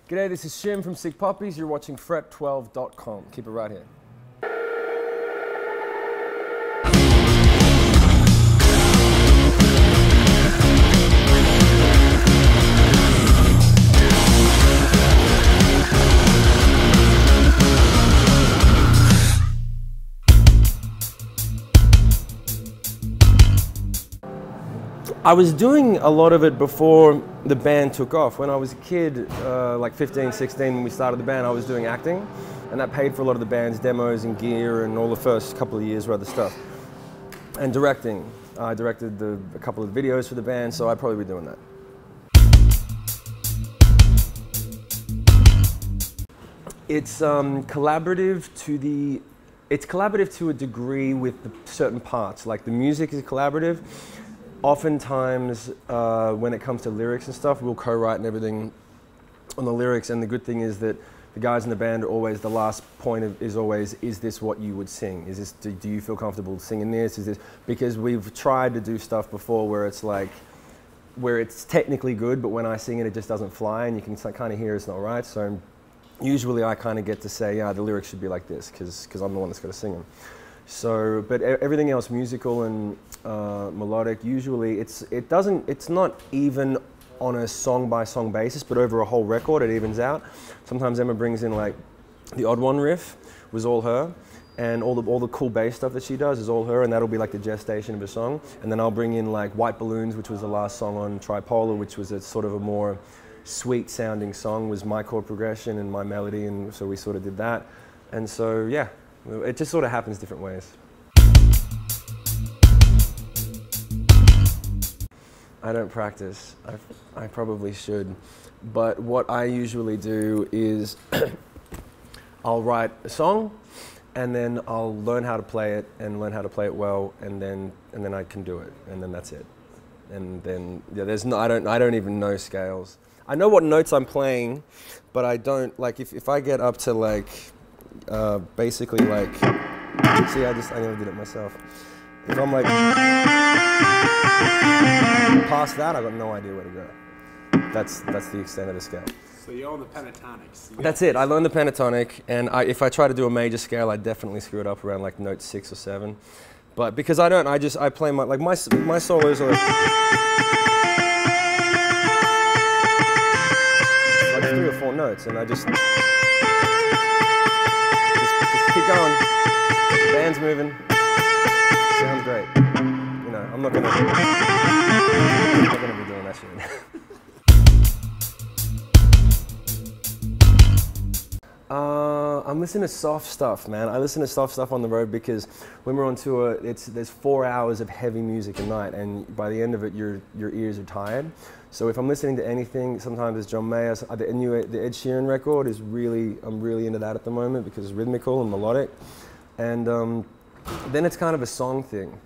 G'day, this is Shim from Sick Puppies. You're watching FRET12.com. Keep it right here. I was doing a lot of it before the band took off. When I was a kid, like 15, 16, when we started the band, I was doing acting, and that paid for a lot of the band's demos and gear and all the first couple of years' worth of stuff. And directing. I directed a couple of videos for the band, so I'd probably be doing that. It's collaborative to a degree with the certain parts. Like the music is collaborative. Oftentimes, when it comes to lyrics and stuff, we'll co-write and everything on the lyrics, and the good thing is that the guys in the band are always, the last point is always, is this what you would sing? Is this, do you feel comfortable singing this? Is this, because we've tried to do stuff before where it's like, where it's technically good, but when I sing it, it just doesn't fly, and you can kind of hear it's not right. So usually I kind of get to say, yeah, the lyrics should be like this, because I'm the one that's got to sing them. So, but everything else, musical and melodic, usually it's not even on a song-by-song basis, but over a whole record it evens out. Sometimes Emma brings in like the Odd One riff was all her, and all the cool bass stuff that she does is all her, and that'll be like the gestation of a song. And then I'll bring in like White Balloons, which was the last song on Tripolar, which was a sort of a more sweet-sounding song, was my chord progression and my melody, and so we sort of did that. And so yeah. It just sort of happens different ways. I don't practice. I probably should. But what I usually do is I'll write a song, and then I'll learn how to play it and learn how to play it well, and then I can do it, and then that's it. And then yeah, I don't even know scales. I know what notes I'm playing, but I don't, like if I get up to like basically like, see, I never did it myself. If I'm like past that, I've got no idea where to go. That's the extent of the scale. So you own the pentatonics. That's it. I learned the pentatonic, and if I try to do a major scale, I definitely screw it up around like note 6 or 7. But because I don't, I play my solos are like 3 or 4 notes, and I just keep going. The band's moving. Sounds great. You know, I'm not gonna be doing that shit. I'm listening to soft stuff, man. I listen to soft stuff on the road because when we're on tour, there's 4 hours of heavy music a night, and by the end of it, your ears are tired. So if I'm listening to anything, sometimes it's John Mayer. The Ed Sheeran record is I'm really into that at the moment because it's rhythmical and melodic. And then it's kind of a song thing.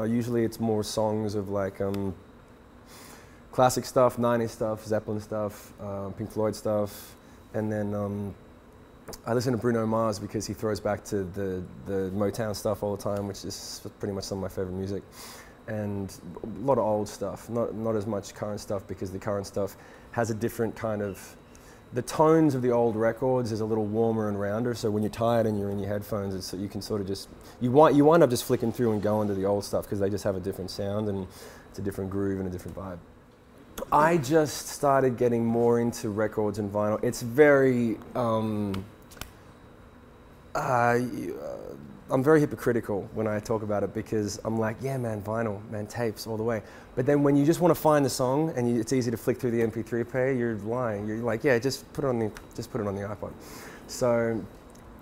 Usually it's more songs of like classic stuff, 90s stuff, Zeppelin stuff, Pink Floyd stuff, and then I listen to Bruno Mars because he throws back to the Motown stuff all the time, which is pretty much some of my favorite music. And a lot of old stuff, not as much current stuff, because the current stuff has a different kind of, the tones of the old records is a little warmer and rounder, so when you're tired and you're in your headphones, you can sort of just, you wind up just flicking through and going to the old stuff because they just have a different sound and it's a different groove and a different vibe. I just started getting more into records and vinyl. It's very, I'm very hypocritical when I talk about it because I'm like, yeah, man, vinyl, man, tapes all the way. But then when you just want to find the song and it's easy to flick through the MP3 player, you're lying. You're like, yeah, just put it on the iPod. So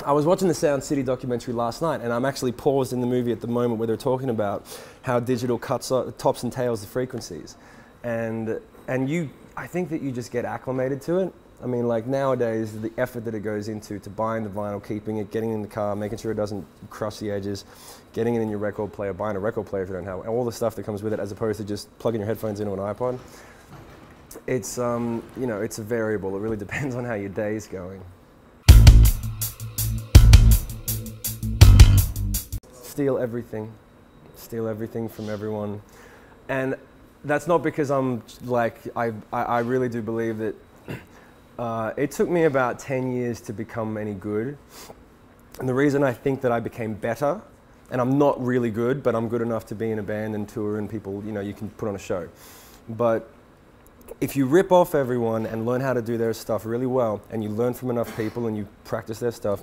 I was watching the Sound City documentary last night, and I'm actually paused in the movie at the moment where they're talking about how digital cuts tops and tails the frequencies, and I think that you just get acclimated to it. I mean, like nowadays, the effort that it goes into to buying the vinyl, keeping it, getting it in the car, making sure it doesn't crush the edges, getting it in your record player, buying a record player if you don't have it, all the stuff that comes with it, as opposed to just plugging your headphones into an iPod. It's, you know, it's a variable. It really depends on how your day's going. Steal everything from everyone. And that's not because I'm like, I really do believe that It took me about 10 years to become any good. And the reason I think that I became better, and I'm not really good, but I'm good enough to be in a band and tour and people, you know, you can put on a show. But if you rip off everyone and learn how to do their stuff really well, and you learn from enough people and you practice their stuff,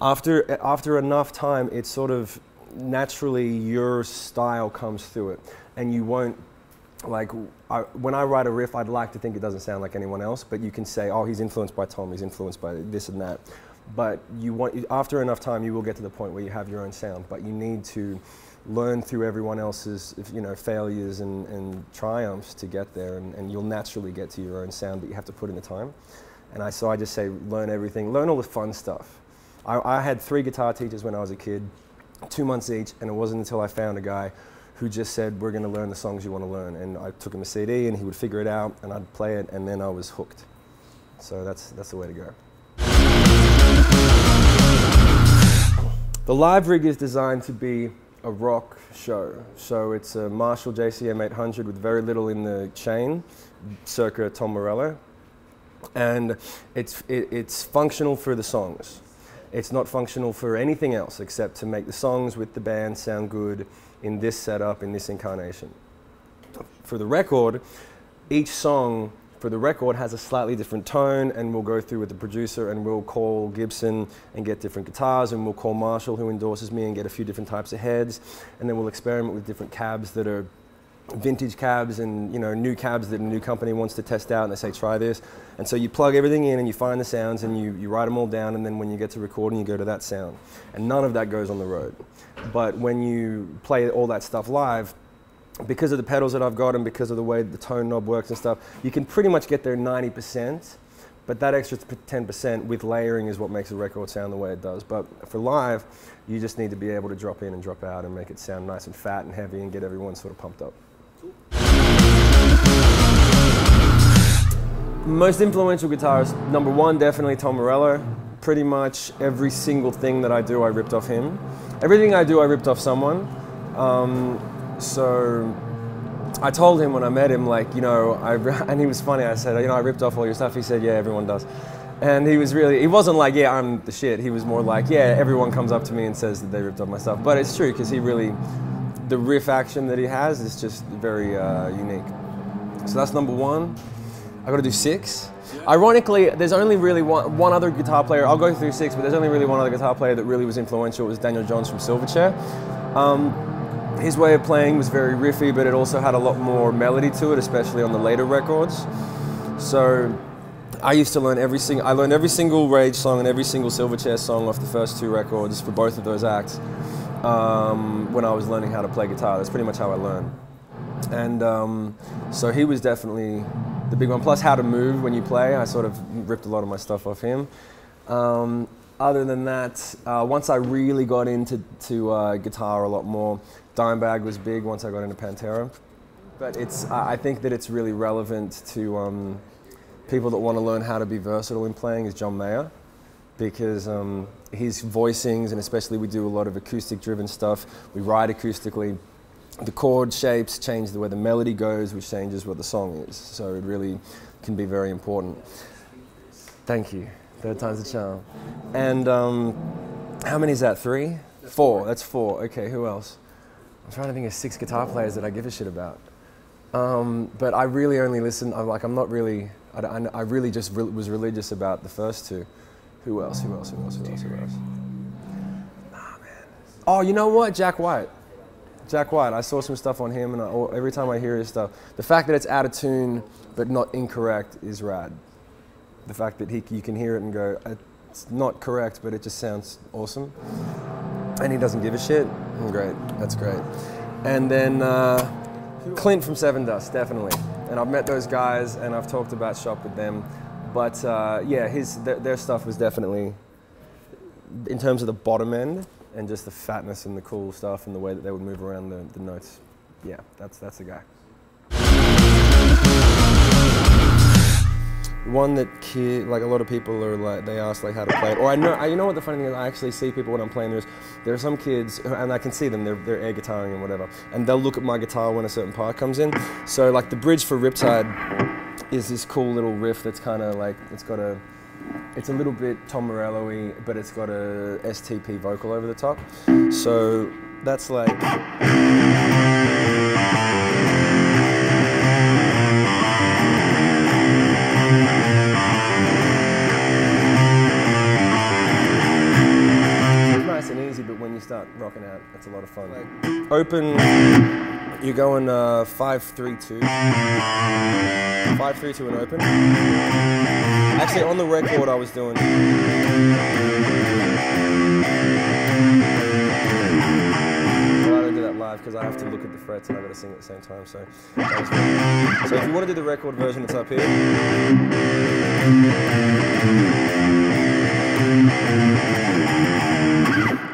after enough time, it's sort of naturally your style comes through it. And you won't, like, when I write a riff, I'd like to think it doesn't sound like anyone else, but you can say, oh, he's influenced by Tom, he's influenced by this and that. But after enough time, you will get to the point where you have your own sound, but you need to learn through everyone else's, you know, failures and triumphs to get there, and you'll naturally get to your own sound, but you have to put in the time. And so I just say, learn everything, learn all the fun stuff. I had 3 guitar teachers when I was a kid, 2 months each, and it wasn't until I found a guy who just said, we're going to learn the songs you want to learn. And I took him a CD and he would figure it out and I'd play it, and then I was hooked. So that's the way to go. The live rig is designed to be a rock show. So it's a Marshall JCM 800 with very little in the chain, circa Tom Morello. And it's functional for the songs. It's not functional for anything else except to make the songs with the band sound good in this setup, in this incarnation. For the record, each song for the record has a slightly different tone, and we'll go through with the producer and we'll call Gibson and get different guitars, and we'll call Marshall, who endorses me, and get a few different types of heads, and then we'll experiment with different cabs that are vintage cabs and, you know, new cabs that a new company wants to test out, and they say try this. And so you plug everything in and you find the sounds and you write them all down, and then when you get to recording you go to that sound. And none of that goes on the road. But when you play all that stuff live, because of the pedals that I've got and because of the way the tone knob works and stuff, you can pretty much get there 90%, but that extra 10% with layering is what makes a record sound the way it does. But for live, you just need to be able to drop in and drop out and make it sound nice and fat and heavy and get everyone sort of pumped up. Most influential guitarist, number 1, definitely Tom Morello. Pretty much every single thing that I do, I ripped off him. Everything I do, I ripped off someone. So I told him when I met him, like, you know, and he was funny, I said, you know, I ripped off all your stuff. He said, yeah, everyone does. And he wasn't like, yeah, I'm the shit. He was more like, yeah, everyone comes up to me and says that they ripped off my stuff. But it's true, because the riff action that he has is just very unique. So that's number 1. I gotta do 6. Ironically, there's only really one other guitar player. I'll go through 6, but there's only really one other guitar player that really was influential. It was Daniel Johns from Silverchair. His way of playing was very riffy, but it also had a lot more melody to it, especially on the later records. So I used to learn I learned every single Rage song and every single Silverchair song off the first 2 records for both of those acts when I was learning how to play guitar. That's pretty much how I learned. And so he was definitely the big one. Plus How to Move When You Play, I sort of ripped a lot of my stuff off him. Other than that, once I really got into guitar a lot more, Dimebag was big once I got into Pantera. But I think that it's really relevant to people that want to learn how to be versatile in playing is John Mayer, because his voicings, and especially we do a lot of acoustic-driven stuff, we write acoustically. The chord shapes change the way the melody goes, which changes what the song is. So it really can be very important. Thank you. 3rd time's the charm. And how many is that? 3? 4. That's 4. Okay, who else? I'm trying to think of 6 guitar players that I give a shit about. But I really only listen. I'm not really. I really just was religious about the first 2. Who else? Nah, man. Oh, you know what? Jack White. Jack White. I saw some stuff on him, and every time I hear his stuff, the fact that it's out of tune but not incorrect is rad. The fact that you can hear it and go, it's not correct, but it just sounds awesome. And he doesn't give a shit. Great. That's great. And then Clint from Seven Dust, definitely. And I've met those guys, and I've talked about shop with them. But yeah, their stuff was definitely, in terms of the bottom end, and just the fatness and the cool stuff and the way that they would move around the notes. Yeah, that's the guy. One that like a lot of people are like, they ask like how to play it. Or you know what the funny thing is, I actually see people when I'm playing there are some kids, and I can see them, they're air guitaring and whatever, and they'll look at my guitar when a certain part comes in. So like the bridge for Riptide, is this cool little riff that's kind of like, it's a little bit Tom Morello-y, but it's got a STP vocal over the top. So that's like, it's nice and easy, but when you start rocking out, it's a lot of fun. Like, open, you're going 5-3-2. 5-3-2 and open. Actually, on the record, I was doing. Well, I don't do that live because I have to look at the frets and I've got to sing at the same time. So if you want to do the record version, it's up here.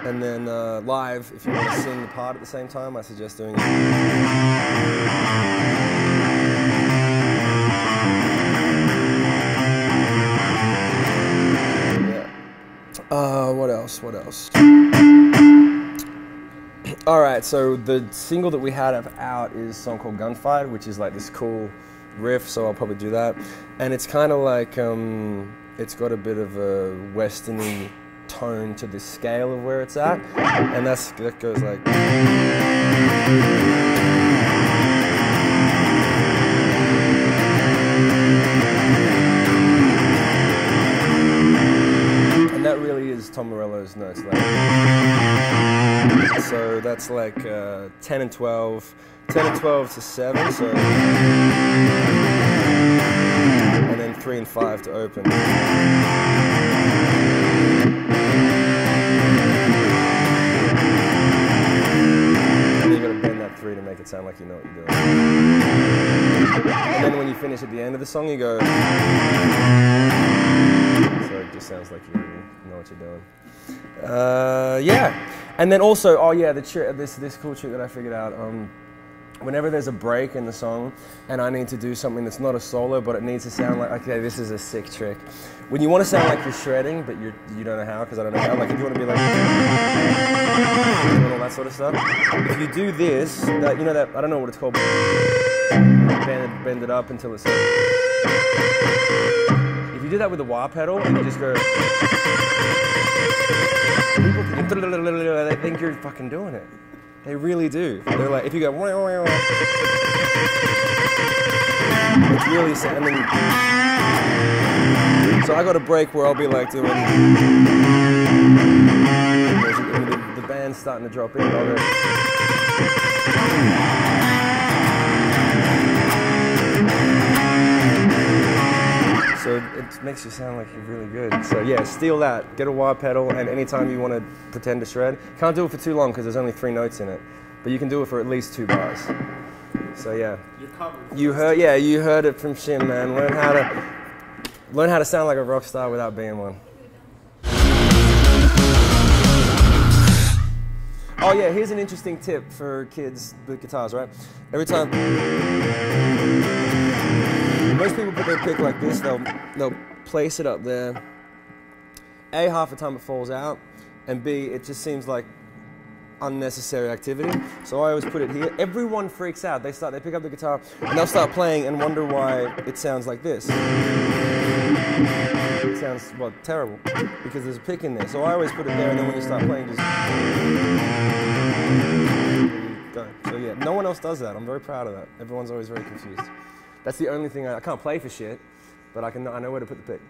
And then live, if you want to sing the part at the same time, I suggest doing it. What else? Alright, so the single that we had out is a song called Gunfight, which is like this cool riff, so I'll probably do that. And it's kind of like, it's got a bit of a western-y tone to the scale of where it's at. And that goes like... That really is Tom Morello's notes. Like, so that's like 10 and 12, 10 and 12 to 7, so, and then 3 and 5 to open. And you got to bend that 3 to make it sound like you know what you're doing. And then when you finish at the end of the song, you go. So it just sounds like you know what you're doing. Yeah, and then also, oh yeah, this cool trick that I figured out. Whenever there's a break in the song, and I need to do something that's not a solo, but it needs to sound like, okay, this is a sick trick. When you want to sound like you're shredding, but you don't know how, because I don't know how. Like if you want to be like, all that sort of stuff. If you do this, you know that, I don't know what it's called, bend it up until it's. If you do that with the wah pedal and you just go, they think you're fucking doing it. They really do. They're like, if you go, it's really sad. And then, so I got a break where I'll be like doing, the band's starting to drop in. I'll go, so it makes you sound like you're really good. So yeah, steal that. Get a wah pedal, and anytime you want to pretend to shred, can't do it for too long because there's only 3 notes in it, but you can do it for at least 2 bars. So yeah, you heard it from Shim, man. Learn how to sound like a rock star without being one. Oh yeah, here's an interesting tip for kids with guitars, right? Every time. Most people put their pick like this, they'll place it up there. A, half the time it falls out, and B, it just seems like unnecessary activity. So I always put it here. Everyone freaks out. They pick up the guitar, and they'll start playing and wonder why it sounds like this. It sounds, well, terrible, because there's a pick in there. So I always put it there, and then when you start playing, just go. So yeah, no one else does that. I'm very proud of that. Everyone's always very confused. That's the only thing I can't play for shit, but I know where to put the pick.